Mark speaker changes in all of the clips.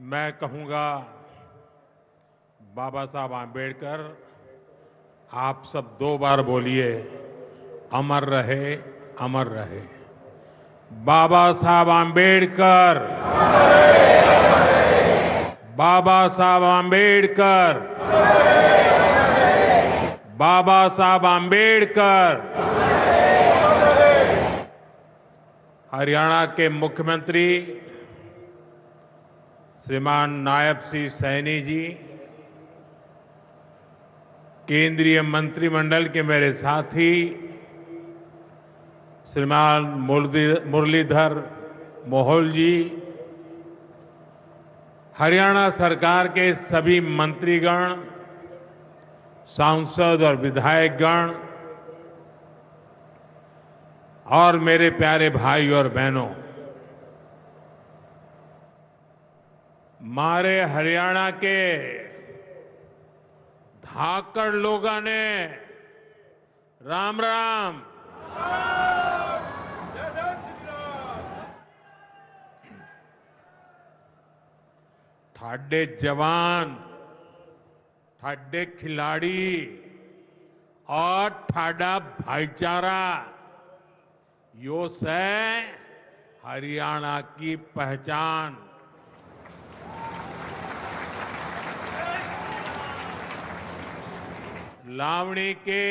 Speaker 1: मैं कहूंगा बाबा साहब आंबेडकर। आप सब 2 बार बोलिए, अमर रहे, अमर रहे। बाबा साहब आंबेडकर, बाबा साहब आंबेडकर, बाबा साहब आंबेडकर। हरियाणा के मुख्यमंत्री श्रीमान नायब सिंह सैनी जी, केंद्रीय मंत्रिमंडल के मेरे साथी श्रीमान मुरलीधर मोहोल जी, हरियाणा सरकार के सभी मंत्रीगण, सांसद और विधायकगण और मेरे प्यारे भाई और बहनों, मारे हरियाणा के धाकड़ लोगों ने राम राम। ठाडे जवान, ठाडे खिलाड़ी और ठाडा भाईचारा, यो से हरियाणा की पहचान। लावणी के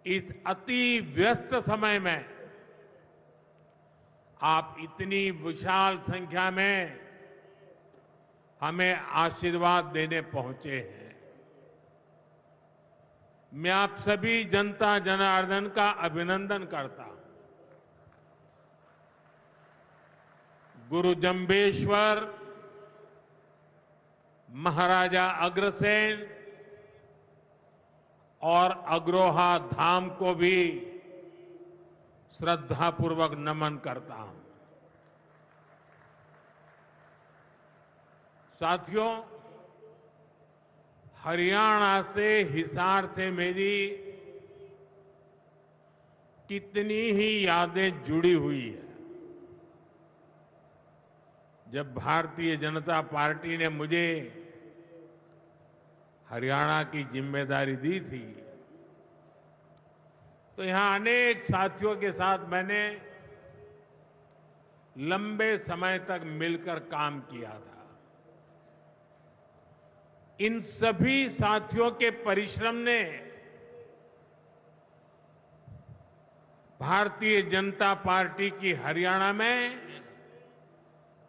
Speaker 1: इस अति व्यस्त समय में आप इतनी विशाल संख्या में हमें आशीर्वाद देने पहुंचे हैं। मैं आप सभी जनता जनार्दन का अभिनंदन करता हूं। गुरु जंबेश्वर, महाराजा अग्रसेन और अग्रोहा धाम को भी श्रद्धापूर्वक नमन करता हूं। साथियों, हरियाणा से, हिसार से मेरी कितनी ही यादें जुड़ी हुई है। जब भारतीय जनता पार्टी ने मुझे हरियाणा की जिम्मेदारी दी थी, तो यहां अनेक साथियों के साथ मैंने लंबे समय तक मिलकर काम किया था। इन सभी साथियों के परिश्रम ने भारतीय जनता पार्टी की हरियाणा में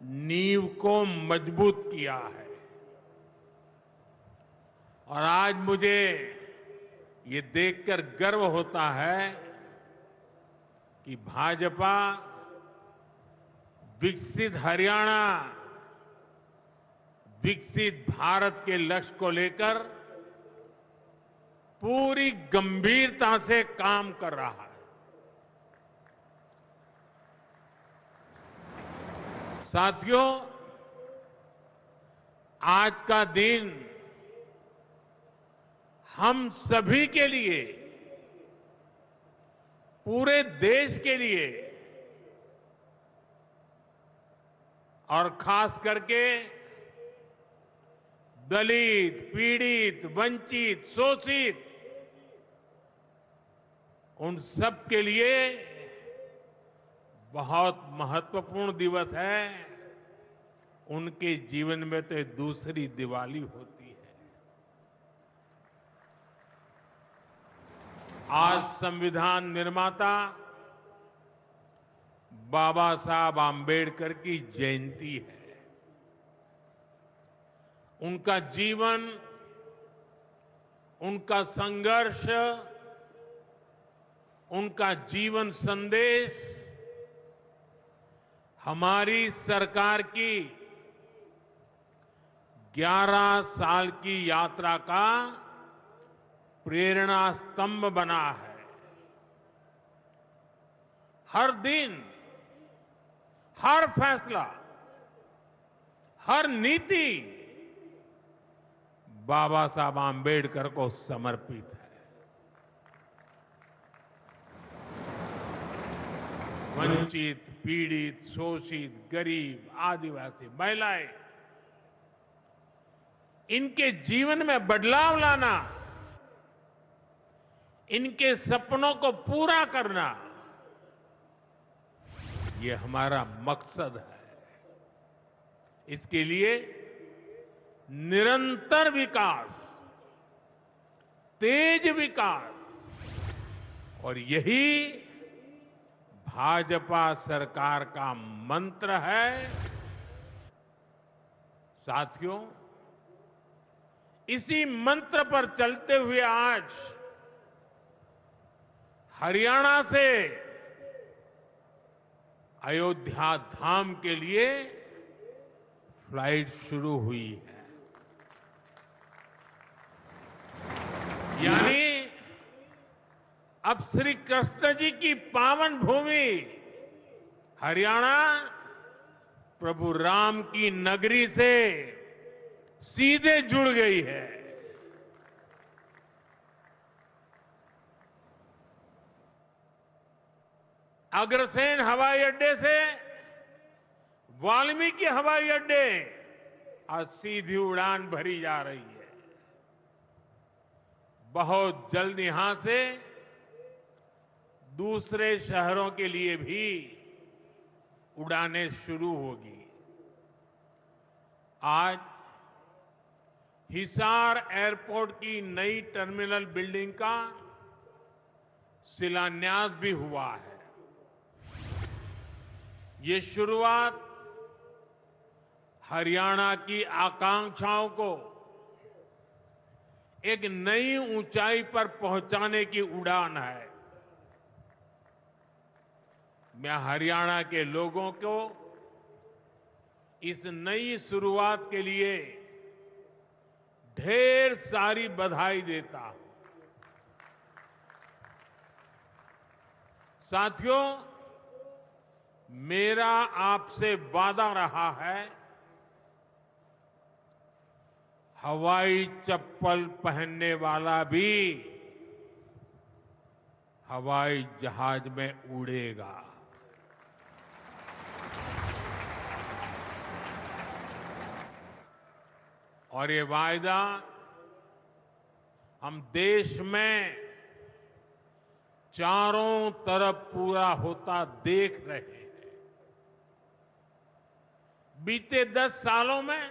Speaker 1: नींव को मजबूत किया है। और आज मुझे ये देखकर गर्व होता है कि भाजपा विकसित हरियाणा, विकसित भारत के लक्ष्य को लेकर पूरी गंभीरता से काम कर रहा है। साथियों, आज का दिन हम सभी के लिए, पूरे देश के लिए और खास करके दलित, पीड़ित, वंचित, शोषित, उन सब के लिए बहुत महत्वपूर्ण दिवस है। उनके जीवन में तो दूसरी दिवाली होती है। आज संविधान निर्माता बाबा साहब आंबेडकर की जयंती है। उनका जीवन, उनका संघर्ष, उनका जीवन संदेश हमारी सरकार की 11 साल की यात्रा का प्रेरणा स्तंभ बना है। हर दिन, हर फैसला, हर नीति बाबा साहब आंबेडकर को समर्पित है। वंचित, पीड़ित, शोषित, गरीब, आदिवासी, महिलाएं, इनके जीवन में बदलाव लाना, इनके सपनों को पूरा करना, ये हमारा मकसद है। इसके लिए निरंतर विकास, तेज विकास, और यही भाजपा सरकार का मंत्र है। साथियों, इसी मंत्र पर चलते हुए आज हरियाणा से अयोध्या धाम के लिए फ्लाइट शुरू हुई है। यानी अब श्री कृष्ण जी की पावन भूमि हरियाणा प्रभु राम की नगरी से सीधे जुड़ गई है। अग्रसेन हवाई अड्डे से वाल्मीकि हवाई अड्डे आज सीधी उड़ान भरी जा रही है। बहुत जल्द यहां से दूसरे शहरों के लिए भी उड़ानें शुरू होगी। आज हिसार एयरपोर्ट की नई टर्मिनल बिल्डिंग का शिलान्यास भी हुआ है। ये शुरुआत हरियाणा की आकांक्षाओं को एक नई ऊंचाई पर पहुंचाने की उड़ान है। मैं हरियाणा के लोगों को इस नई शुरुआत के लिए ढेर सारी बधाई देता हूं। साथियों, मेरा आपसे वादा रहा है, हवाई चप्पल पहनने वाला भी हवाई जहाज में उड़ेगा। और ये वायदा हम देश में चारों तरफ पूरा होता देख रहे हैं। बीते 10 सालों में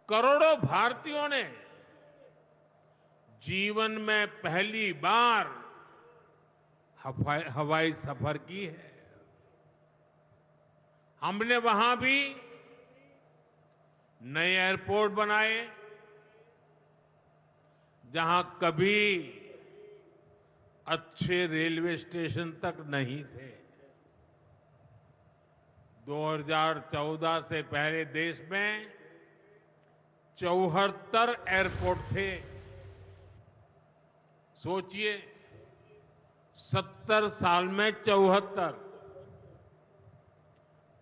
Speaker 1: करोड़ों भारतीयों ने जीवन में पहली बार हवाई सफर की है। हमने वहां भी नए एयरपोर्ट बनाए जहां कभी अच्छे रेलवे स्टेशन तक नहीं थे। 2014 से पहले देश में 74 एयरपोर्ट थे। सोचिए, 70 साल में 74।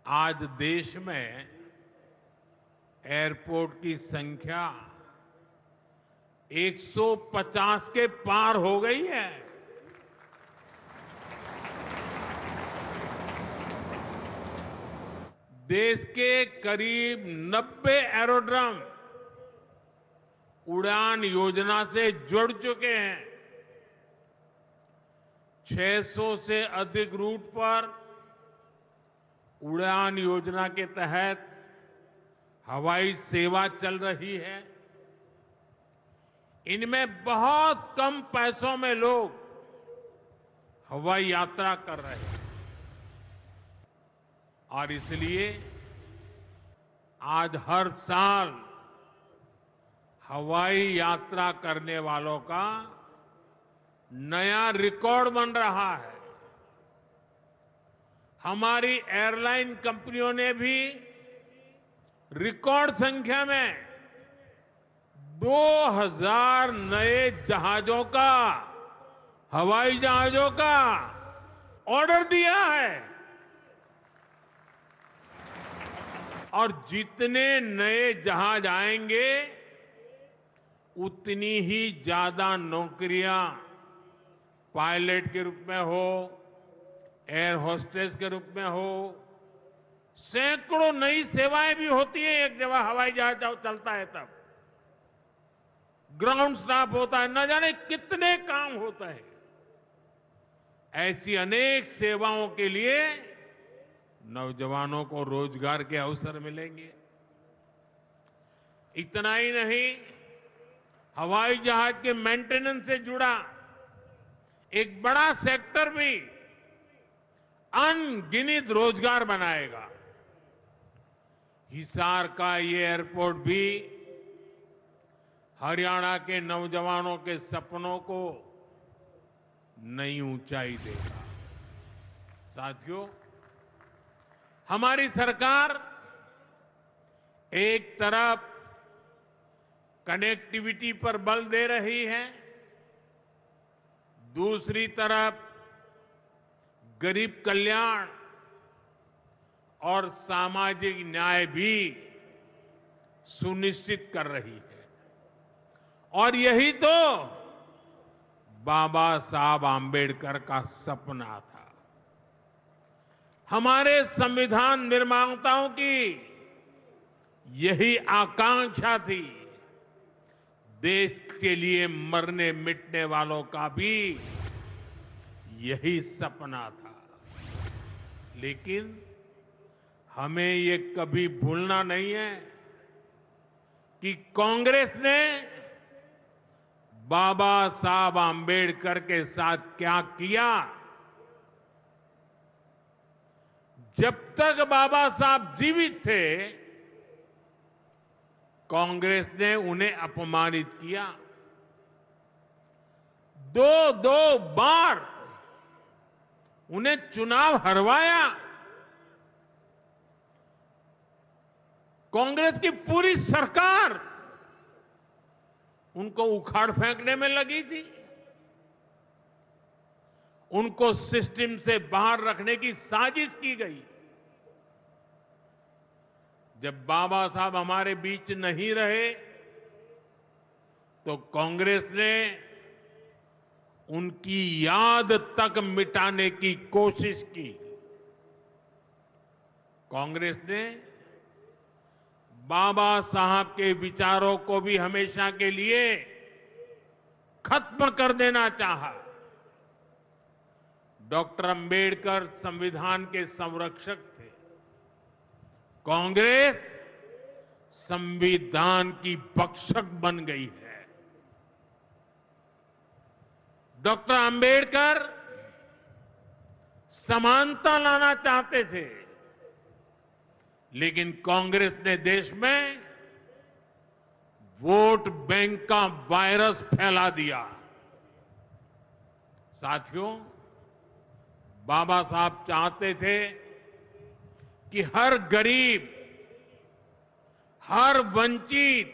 Speaker 1: आज देश में एयरपोर्ट की संख्या 150 के पार हो गई है। देश के करीब 90 एरोड्रम उड़ान योजना से जुड़ चुके हैं। 600 से अधिक रूट पर उड़ान योजना के तहत हवाई सेवा चल रही है। इनमें बहुत कम पैसों में लोग हवाई यात्रा कर रहे हैं और इसलिए आज हर साल हवाई यात्रा करने वालों का नया रिकॉर्ड बन रहा है। हमारी एयरलाइन कंपनियों ने भी रिकॉर्ड संख्या में 2000 नए जहाजों का, हवाई जहाजों का ऑर्डर दिया है। और जितने नए जहाज आएंगे उतनी ही ज्यादा नौकरियां पायलट के रूप में हो, एयर होस्टेस के रूप में हो, सैकड़ों नई सेवाएं भी होती है। एक जगह हवाई जहाज चलता है तब ग्राउंड स्टाफ होता है, न जाने कितने काम होते हैं। ऐसी अनेक सेवाओं के लिए नौजवानों को रोजगार के अवसर मिलेंगे। इतना ही नहीं, हवाई जहाज के मेंटेनेंस से जुड़ा एक बड़ा सेक्टर भी अनगिनत रोजगार बनाएगा। हिसार का ये एयरपोर्ट भी हरियाणा के नौजवानों के सपनों को नई ऊंचाई देगा। साथियों, हमारी सरकार एक तरफ कनेक्टिविटी पर बल दे रही है, दूसरी तरफ गरीब कल्याण और सामाजिक न्याय भी सुनिश्चित कर रही है। और यही तो बाबा साहब आंबेडकर का सपना था। हमारे संविधान निर्माताओं की यही आकांक्षा थी। देश के लिए मरने मिटने वालों का भी यही सपना था। लेकिन हमें ये कभी भूलना नहीं है कि कांग्रेस ने बाबा साहब आंबेडकर के साथ क्या किया। जब तक बाबा साहब जीवित थे, कांग्रेस ने उन्हें अपमानित किया। दो बार उन्हें चुनाव हरवाया। कांग्रेस की पूरी सरकार उनको उखाड़ फेंकने में लगी थी। उनको सिस्टम से बाहर रखने की साजिश की गई। जब बाबा साहब हमारे बीच नहीं रहे तो कांग्रेस ने उनकी याद तक मिटाने की कोशिश की। कांग्रेस ने बाबा साहब के विचारों को भी हमेशा के लिए खत्म कर देना चाहा। डॉक्टर अंबेडकर संविधान के संरक्षक थे। कांग्रेस संविधान की भक्षक बन गई है। डॉक्टर अंबेडकर समानता लाना चाहते थे, लेकिन कांग्रेस ने देश में वोट बैंक का वायरस फैला दिया। साथियों, बाबा साहब चाहते थे कि हर गरीब, हर वंचित,